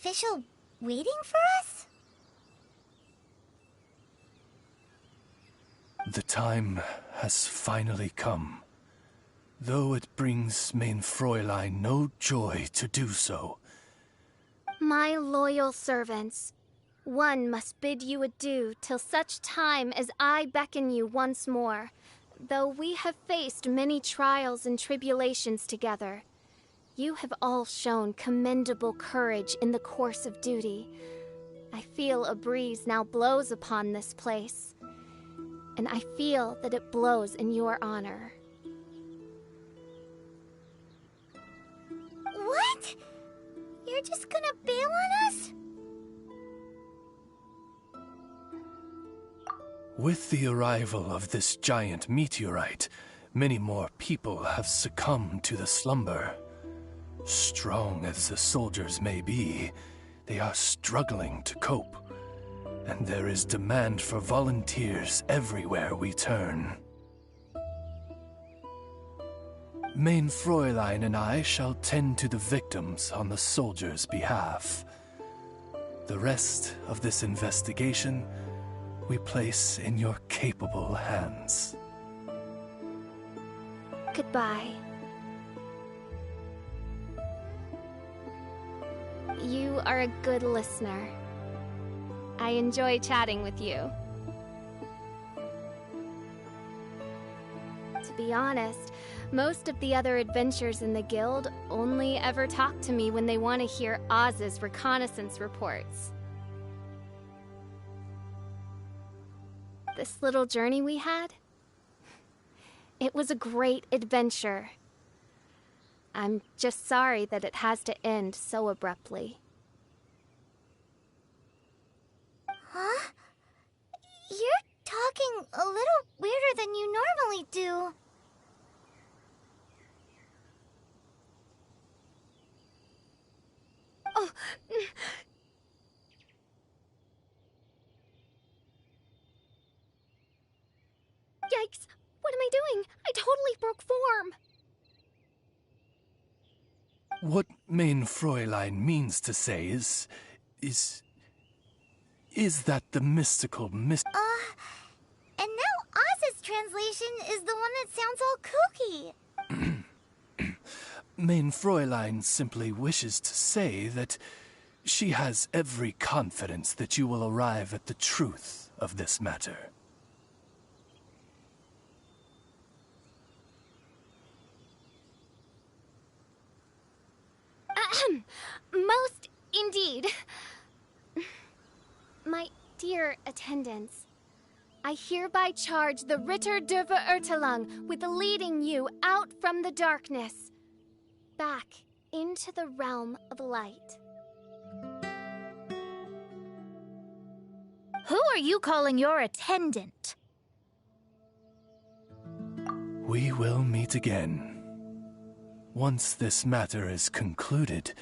official waiting for us? The time has finally come, though it brings mein Fräulein no joy to do so. My loyal servants, one must bid you adieu till such time as I beckon you once more, though we have faced many trials and tribulations together. You have all shown commendable courage in the course of duty. I feel a breeze now blows upon this place, and I feel that it blows in your honor. What? You're just gonna bail on us? With the arrival of this giant meteorite, many more people have succumbed to the slumber. Strong as the soldiers may be, they are struggling to cope, and there is demand for volunteers everywhere we turn. Mein Fräulein and I shall tend to the victims on the soldiers' behalf. The rest of this investigation we place in your capable hands. Goodbye. You are a good listener. I enjoy chatting with you. To be honest, most of the other adventurers in the guild only ever talk to me when they want to hear Oz's reconnaissance reports. This little journey we had, it was a great adventure. I'm just sorry that it has to end so abruptly. Huh? You're talking a little weirder than you normally do. Oh. Yikes! What am I doing? I totally broke form! What mein Fräulein means to say is that the mystical And now Oz's translation is the one that sounds all kooky. Mein Fräulein simply wishes to say that she has every confidence that you will arrive at the truth of this matter. Most indeed. My dear attendants, I hereby charge the Ritter der Verurteilung with leading you out from the darkness, back into the realm of light. Who are you calling your attendant? We will meet again. Once this matter is concluded,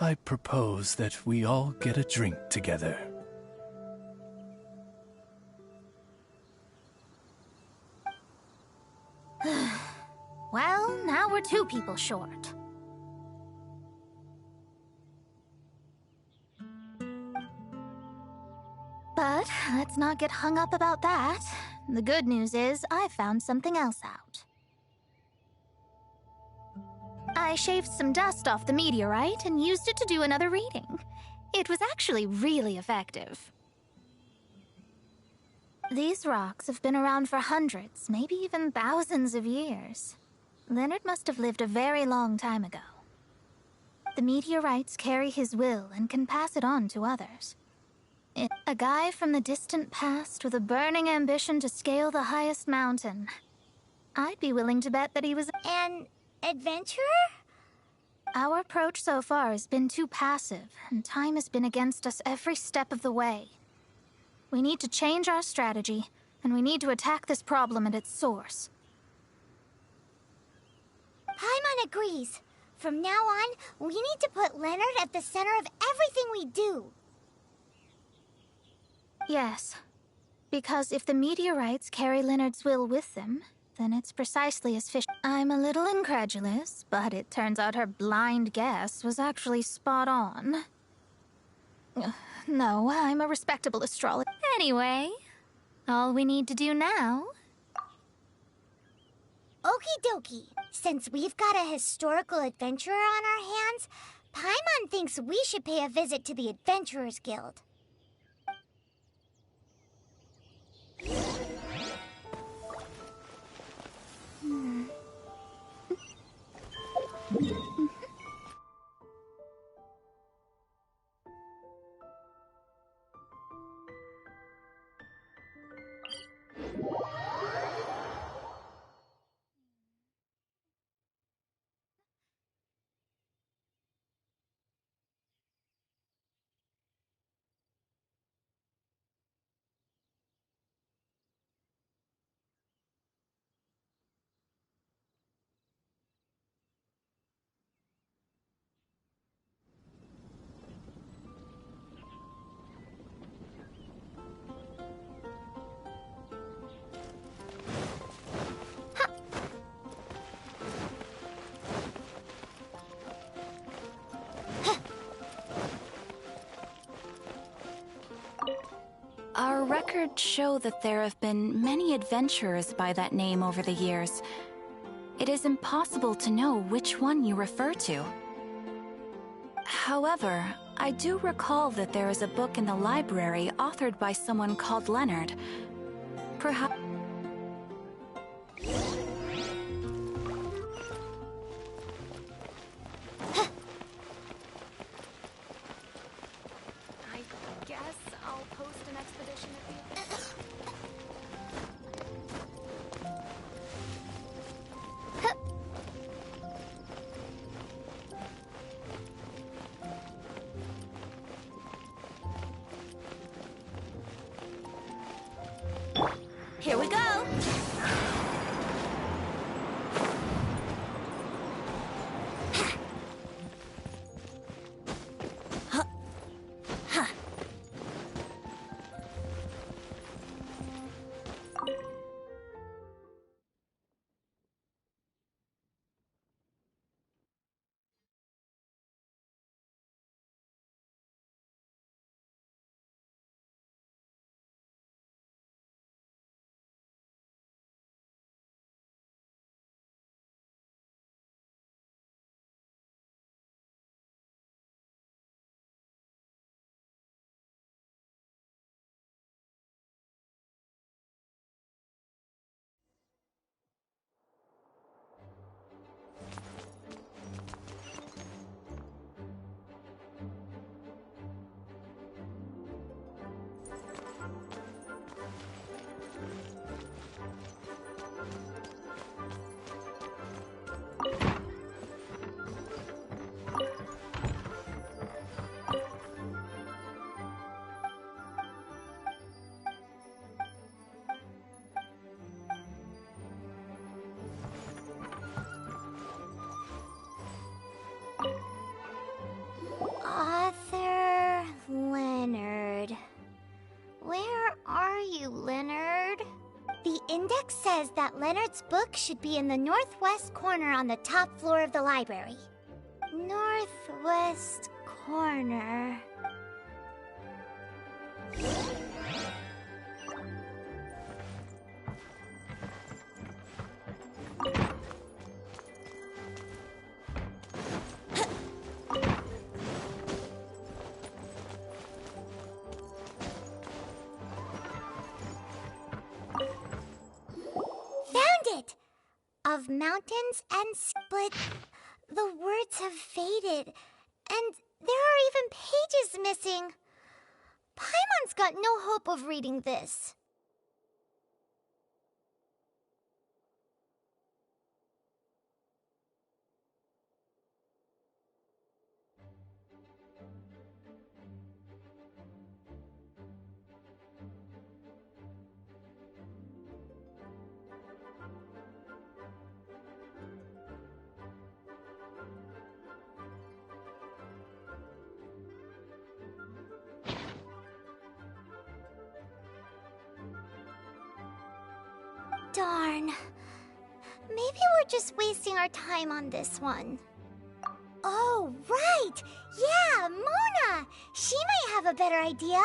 I propose that we all get a drink together. Well, now we're 2 people short. But let's not get hung up about that. The good news is I found something else out. I shaved some dust off the meteorite and used it to do another reading. It was actually really effective. These rocks have been around for hundreds, maybe even thousands of years. Leonard must have lived a very long time ago. The meteorites carry his will and can pass it on to others. A guy from the distant past with a burning ambition to scale the highest mountain. I'd be willing to bet that he was An adventurer? Our approach so far has been too passive, and time has been against us every step of the way. We need to change our strategy, and we need to attack this problem at its source. Paimon agrees. From now on, we need to put Leonard at the center of everything we do. Yes, because if the meteorites carry Leonard's will with them, then it's precisely as Fish. I'm a little incredulous, but it turns out her blind guess was actually spot on. No, I'm a respectable astrologer. Anyway, all we need to do now... Okie dokie. Since we've got a historical adventurer on our hands, Paimon thinks we should pay a visit to the Adventurers Guild. Our records show that there have been many adventurers by that name over the years. It is impossible to know which one you refer to. However, I do recall that there is a book in the library authored by someone called Leonard. Perhaps... I guess I'll post an expedition at the... Here we go! Author Leonard. Where are you, Leonard? The index says that Leonard's book should be in the northwest corner on the top floor of the library. Northwest corner. Of mountains and split, the words have faded, and there are even pages missing. Paimon's got no hope of reading this. Darn. Maybe we're just wasting our time on this one. Oh, right! Yeah, Mona! She might have a better idea?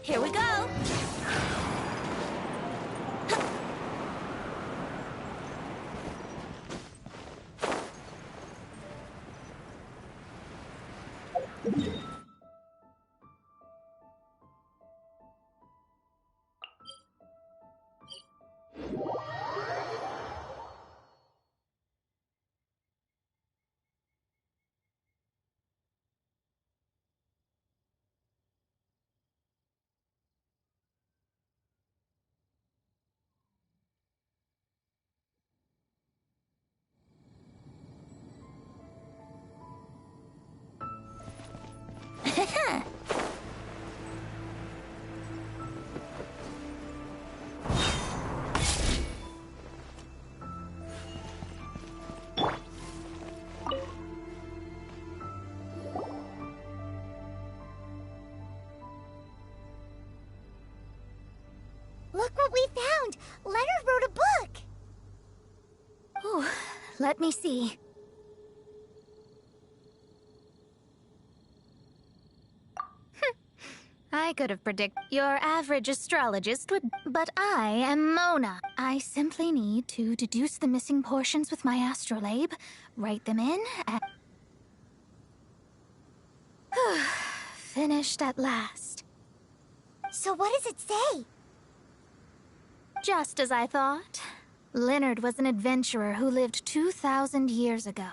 Here we go! Look what we found! Leonard wrote a book! Ooh, let me see. I could have predicted your average astrologist would, but I am Mona. I simply need to deduce the missing portions with my astrolabe, write them in, and... Finished at last. So what does it say? Just as I thought. Leonard was an adventurer who lived 2,000 years ago.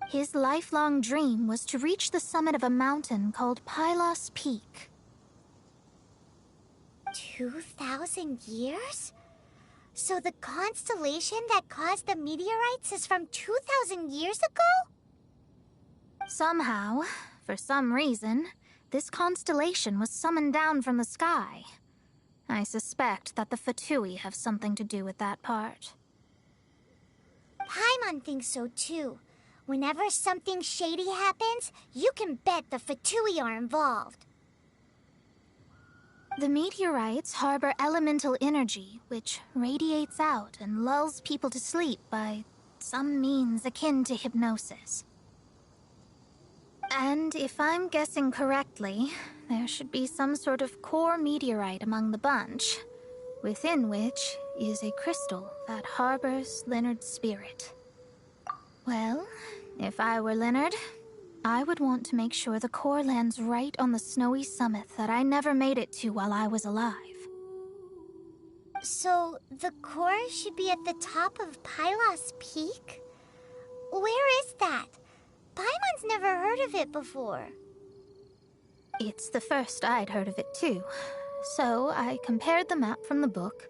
His lifelong dream was to reach the summit of a mountain called Pylos Peak. 2,000 years? So the constellation that caused the meteorites is from 2,000 years ago? Somehow, for some reason, this constellation was summoned down from the sky. I suspect that the Fatui have something to do with that part. Paimon thinks so too. Whenever something shady happens, you can bet the Fatui are involved. The meteorites harbor elemental energy, which radiates out and lulls people to sleep by some means akin to hypnosis. And if I'm guessing correctly, there should be some sort of core meteorite among the bunch, within which is a crystal that harbors Leonard's spirit. Well, if I were Leonard, I would want to make sure the core lands right on the snowy summit that I never made it to while I was alive. So, the core should be at the top of Pylos Peak? Where is that? Paimon's never heard of it before. It's the first I'd heard of it too, so I compared the map from the book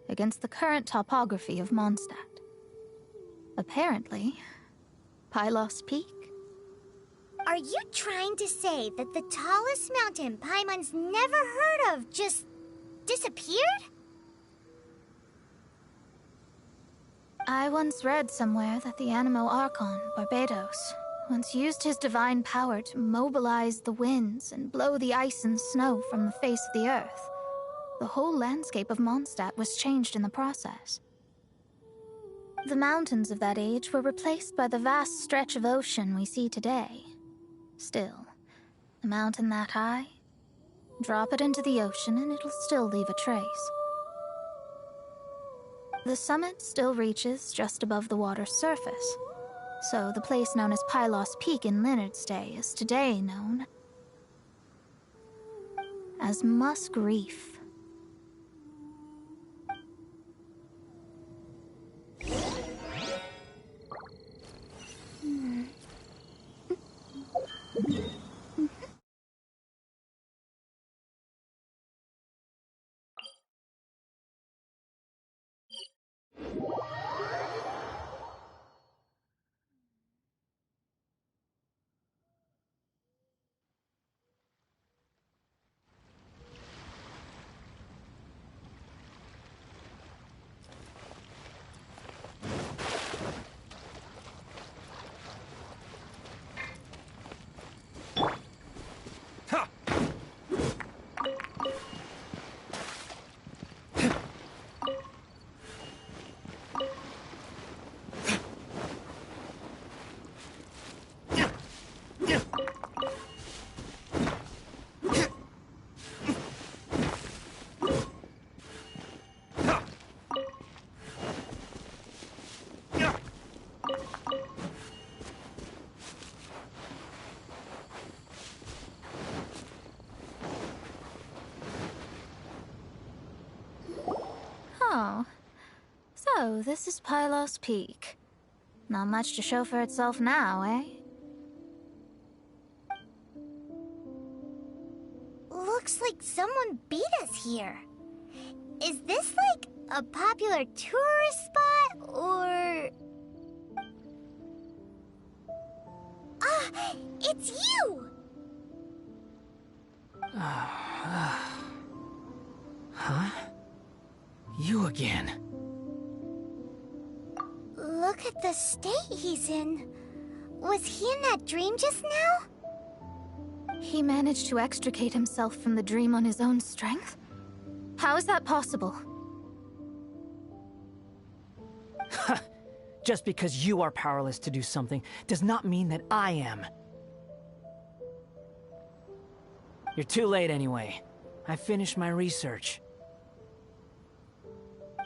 against the current topography of Mondstadt. Apparently. Pylos Peak? Are you trying to say that the tallest mountain Paimon's never heard of just disappeared? I once read somewhere that the Animo Archon, Barbados, once used his divine power to mobilize the winds and blow the ice and snow from the face of the earth. The whole landscape of Mondstadt was changed in the process. The mountains of that age were replaced by the vast stretch of ocean we see today. Still, a mountain that high, drop it into the ocean and it'll still leave a trace. The summit still reaches just above the water's surface, so the place known as Pylos Peak in Leonard's day is today known as Musk Reef. Oh. So, this is Pylos Peak. Not much to show for itself now, eh? Looks like someone beat us here. Is this like a popular tourist spot, or... Ah, it's you! Huh? You again. Look at the state he's in. Was he in that dream just now? He managed to extricate himself from the dream on his own strength? How is that possible? Just because you are powerless to do something does not mean that I am. You're too late anyway. I finished my research.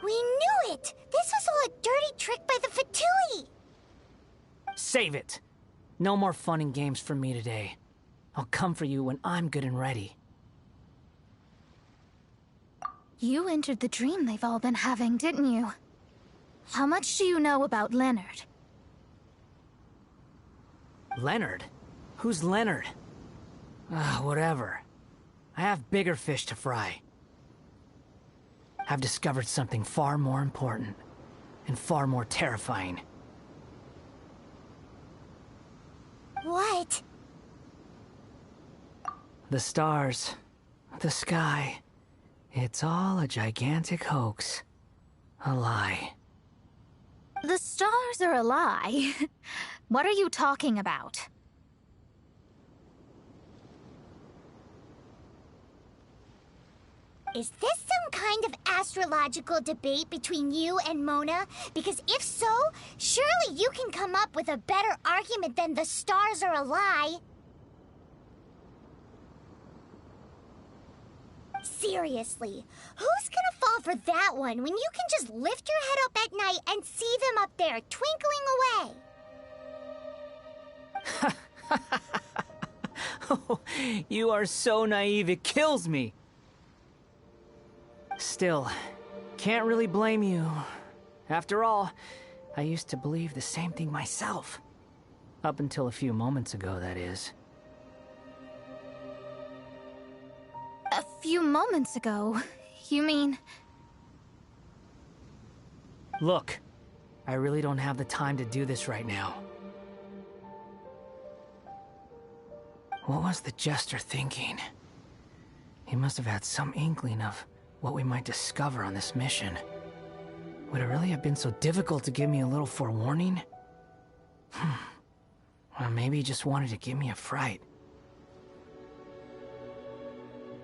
We knew it! This was all a dirty trick by the Fatui! Save it! No more fun and games for me today. I'll come for you when I'm good and ready. You entered the dream they've all been having, didn't you? How much do you know about Leonard? Leonard? Who's Leonard? Whatever. I have bigger fish to fry. I've discovered something far more important, and far more terrifying. What? The stars, the sky, it's all a gigantic hoax. A lie. The stars are a lie. What are you talking about? Is this some kind of astrological debate between you and Mona? Because if so, surely you can come up with a better argument than the stars are a lie. Seriously, who's gonna fall for that one when you can just lift your head up at night and see them up there, twinkling away? Oh, you are so naive, it kills me. Still, can't really blame you. After all, I used to believe the same thing myself. Up until a few moments ago, that is. A few moments ago? You mean... Look, I really don't have the time to do this right now. What was the Jester thinking? He must have had some inkling of what we might discover on this mission. Would it really have been so difficult to give me a little forewarning? Or maybe he just wanted to give me a fright.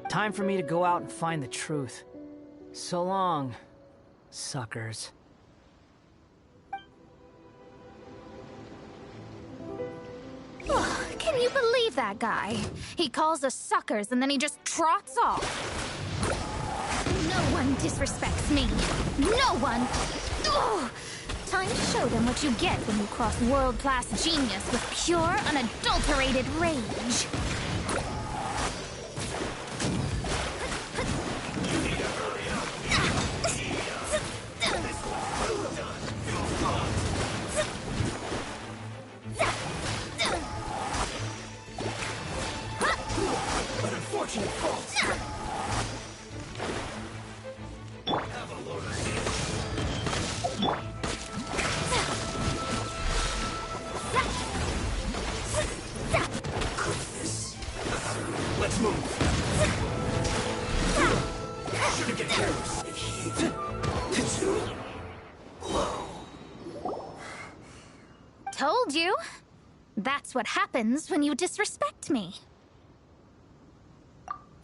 Time for me to go out and find the truth. So long, suckers. Oh, can you believe that guy? He calls us suckers and then he just trots off. No one disrespects me. No one. Ugh. Time to show them what you get when you cross world-class genius with pure, unadulterated rage. An unfortunate fault. Let's move. Shouldn't get careless. Told you. That's what happens when you disrespect me.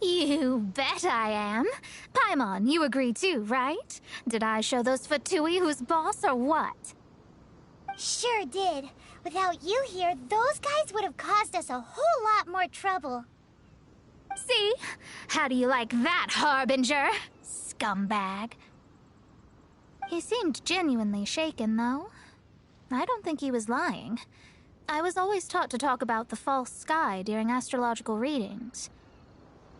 You bet I am. Paimon, you agree too, right? Did I show those Fatui who's boss or what? Sure did. Without you here, those guys would have caused us a whole lot more trouble. See? How do you like that, Harbinger? Scumbag. He seemed genuinely shaken, though. I don't think he was lying. I was always taught to talk about the false sky during astrological readings.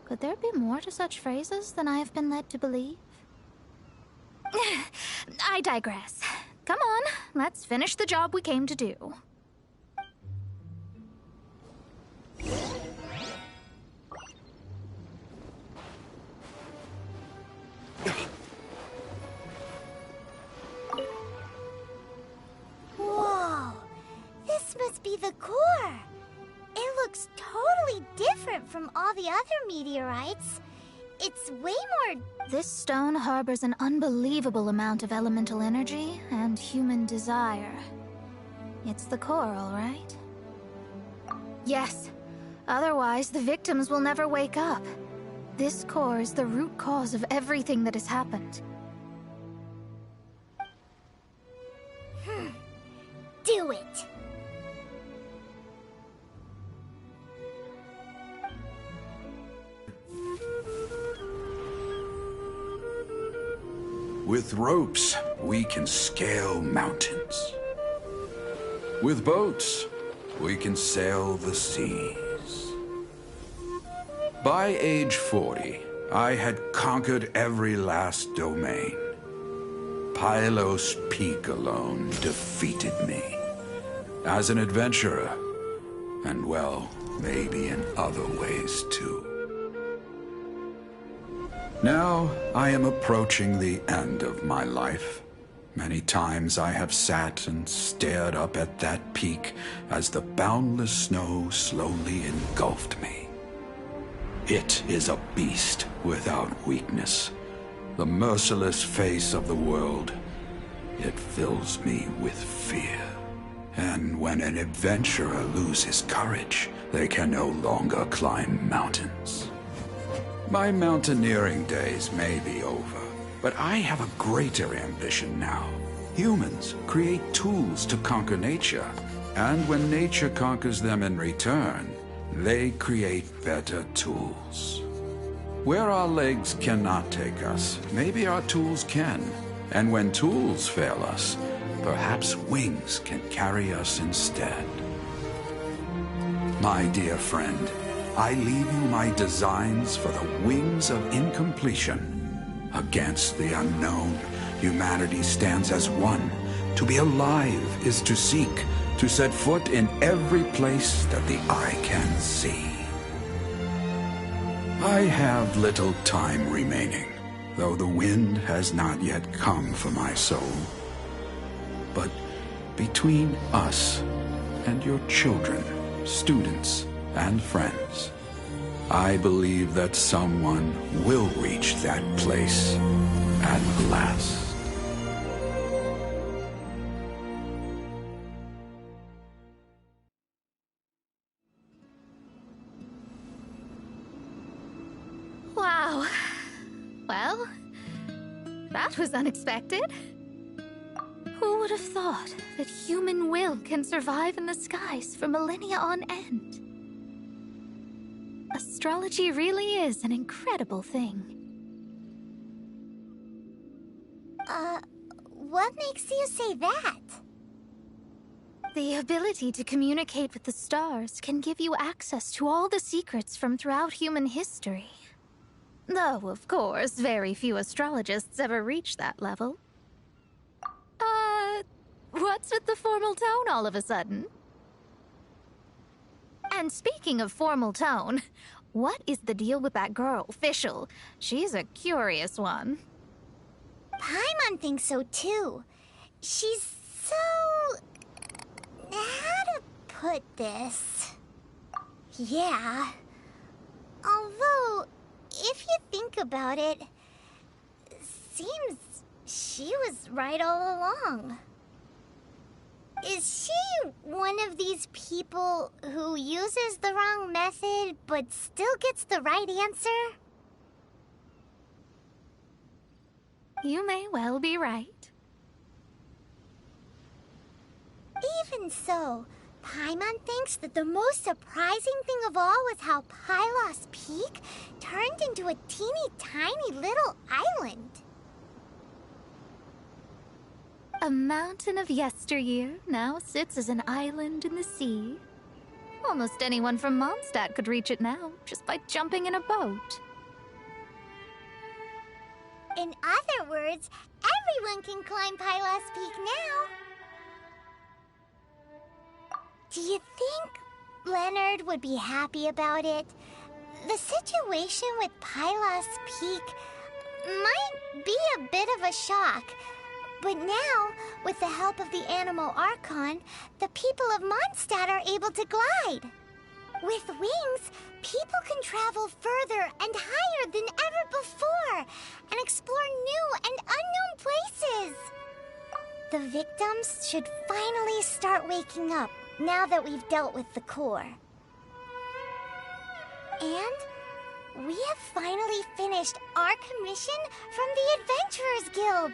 Could there be more to such phrases than I have been led to believe? I digress. Come on, let's finish the job we came to do. Whoa! This must be the core! It looks totally different from all the other meteorites. It's way more... This stone harbors an unbelievable amount of elemental energy and human desire. It's the core, all right? Yes. Otherwise, the victims will never wake up. This core is the root cause of everything that has happened. Do it! With ropes, we can scale mountains. With boats, we can sail the seas. By age 40, I had conquered every last domain. Pylos Peak alone defeated me. As an adventurer, and well, maybe in other ways too. Now, I am approaching the end of my life. Many times I have sat and stared up at that peak as the boundless snow slowly engulfed me. It is a beast without weakness, the merciless face of the world. It fills me with fear. And when an adventurer loses courage, they can no longer climb mountains. My mountaineering days may be over, but I have a greater ambition now. Humans create tools to conquer nature, and when nature conquers them in return, they create better tools. Where our legs cannot take us, maybe our tools can. And when tools fail us, perhaps wings can carry us instead. My dear friend, I leave you my designs for the wings of incompletion. Against the unknown, humanity stands as one. To be alive is to seek, to set foot in every place that the eye can see. I have little time remaining, though the wind has not yet come for my soul. but between us and your children, students, and friends. I believe that someone will reach that place at last. Wow. Well, that was unexpected. Who would have thought that human will can survive in the skies for millennia on end? Astrology really is an incredible thing. What makes you say that? The ability to communicate with the stars can give you access to all the secrets from throughout human history. Though, of course, very few astrologists ever reach that level. What's with the formal tone all of a sudden? And speaking of formal tone, what is the deal with that girl, Fischl? She's a curious one. Paimon thinks so too. She's so... how to put this? Yeah. Although, if you think about it, seems she was right all along. Is she one of these people who uses the wrong method but still gets the right answer? You may well be right. Even so, Paimon thinks that the most surprising thing of all was how Pylos Peak turned into a teeny tiny little island. A mountain of yesteryear now sits as an island in the sea. Almost anyone from Mondstadt could reach it now, just by jumping in a boat. In other words, everyone can climb Pylos Peak now. Do you think Leonard would be happy about it? The situation with Pylos Peak might be a bit of a shock. But now, with the help of the Animal Archon, the people of Mondstadt are able to glide. With wings, people can travel further and higher than ever before and explore new and unknown places. The victims should finally start waking up now that we've dealt with the core. And we have finally finished our commission from the Adventurers Guild.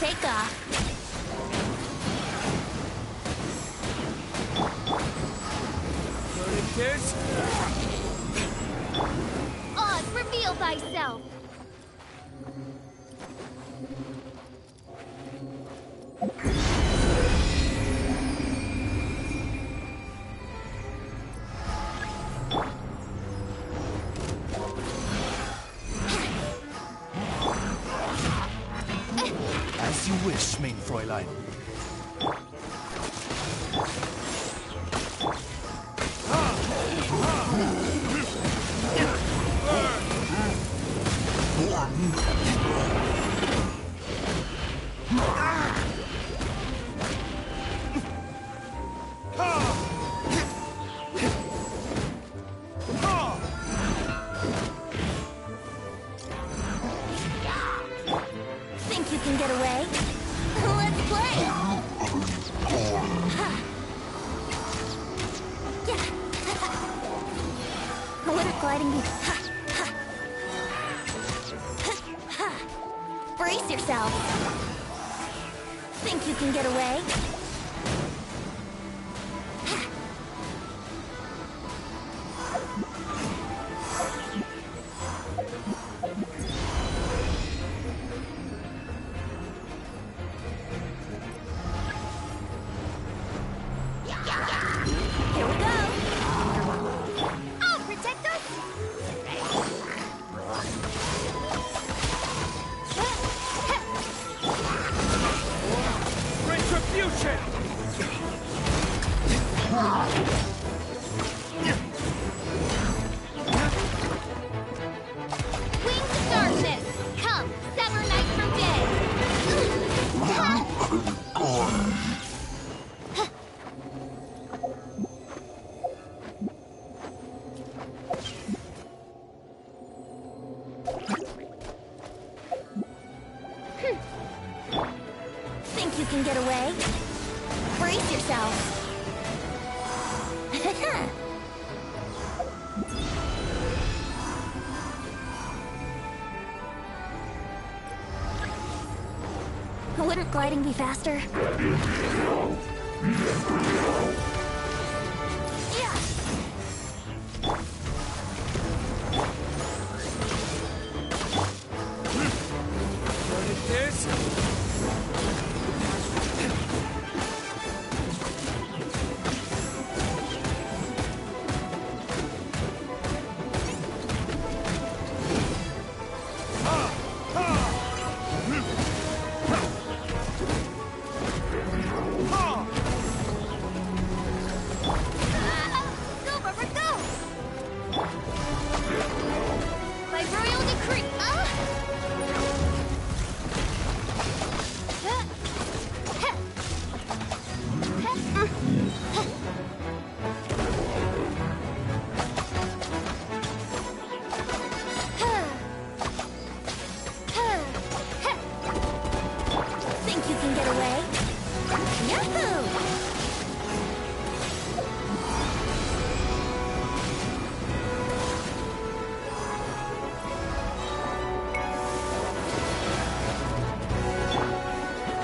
take off. Oz, reveal thyself! As you wish, mein Fräulein. Think you can get away? Let's play! Wouldn't gliding be... Brace yourself! Think you can get away? Here we go! I'll protect us! Retribution! Wings of darkness! Come, sever night from day! Think you can get away? Brace yourself! Wouldn't gliding be faster? Yeah. Go, Barbara, go! By royal decree, Think you can get away? Yahoo!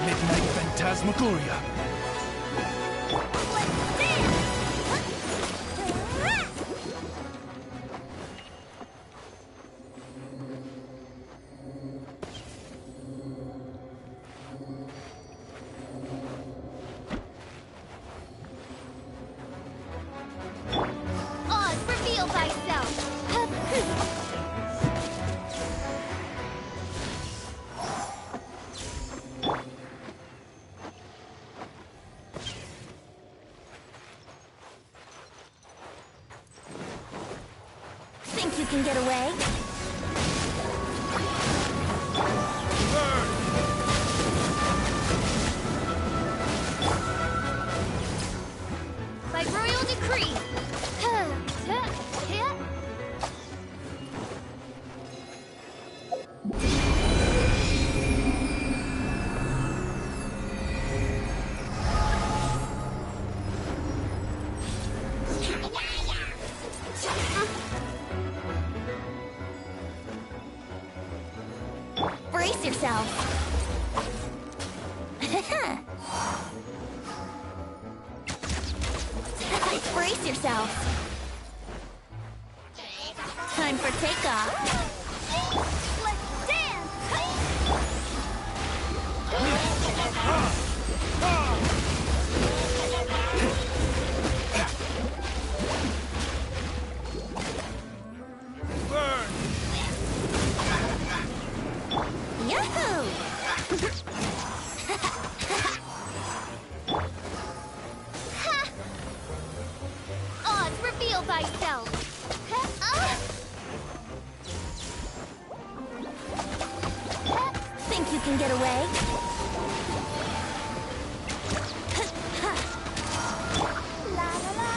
Midnight Phantasmagoria. let's dance! Oz, reveal thyself! Think you can get away? By royal decree! Brace yourself. Time for takeoff. Let's dance! Burn! Yahoo! Oz, reveal thyself. Think you can get away? La la la.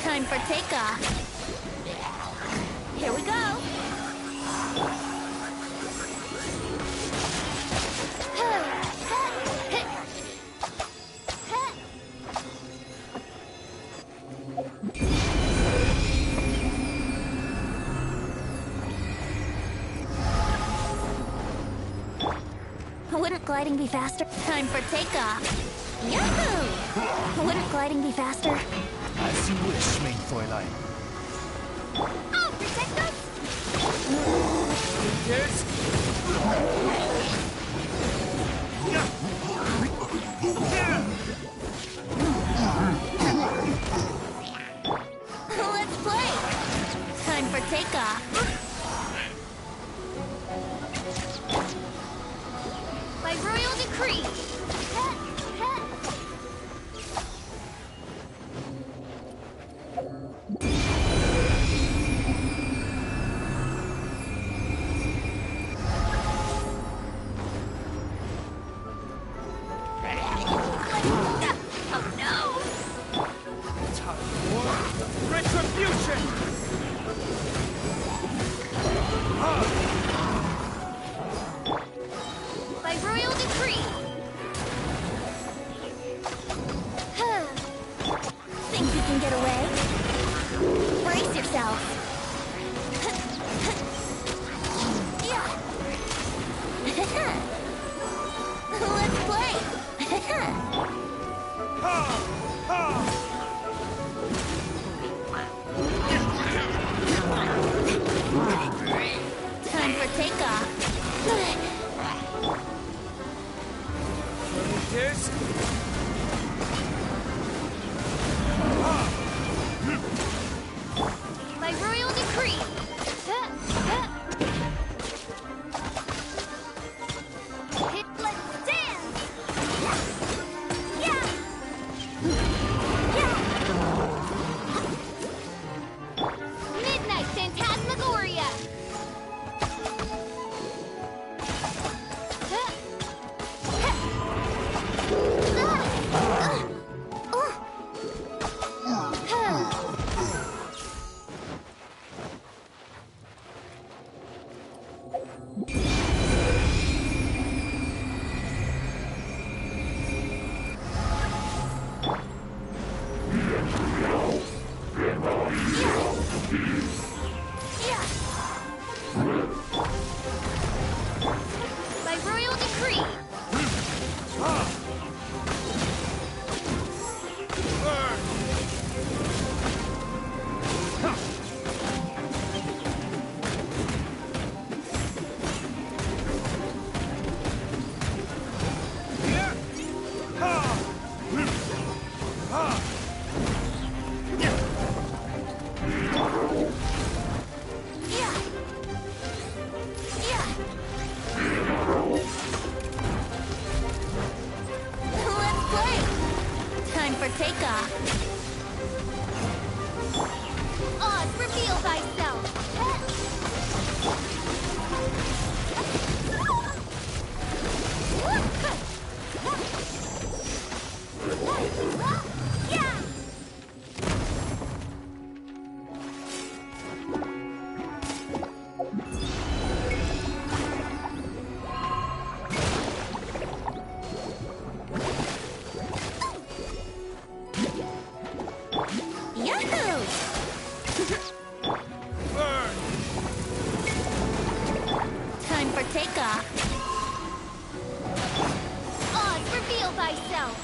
Time for takeoff. Here we go. Wouldn't gliding be faster? Time for takeoff. Yahoo! Wouldn't gliding be faster? As you wish, main Fräulein. I'll protect us! Yes? Let's play! Time for takeoff. By royal decree. for takeoff. Oz, reveal thyself!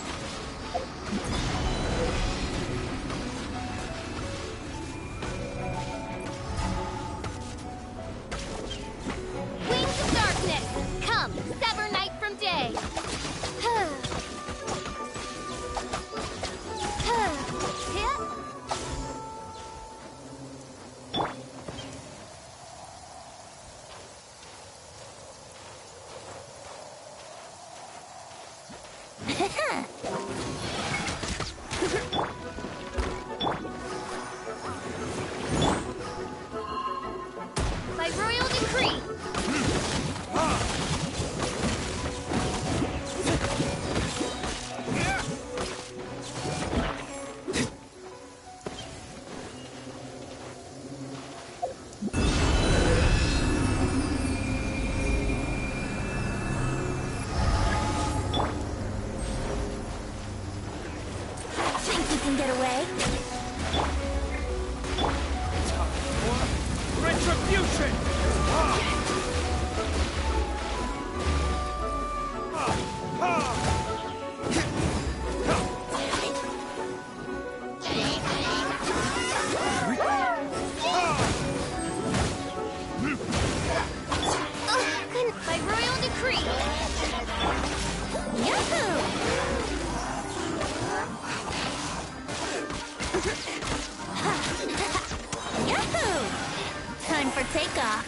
Wings of darkness! Come, sever night from day! By royal decree! Think you can get away? Retribution! By royal decree! Yahoo! Yahoo! Time for takeoff.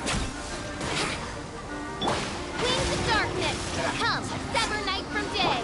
Wings of darkness! Come, sever night from day!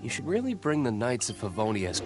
You should really bring the Knights of Favonius.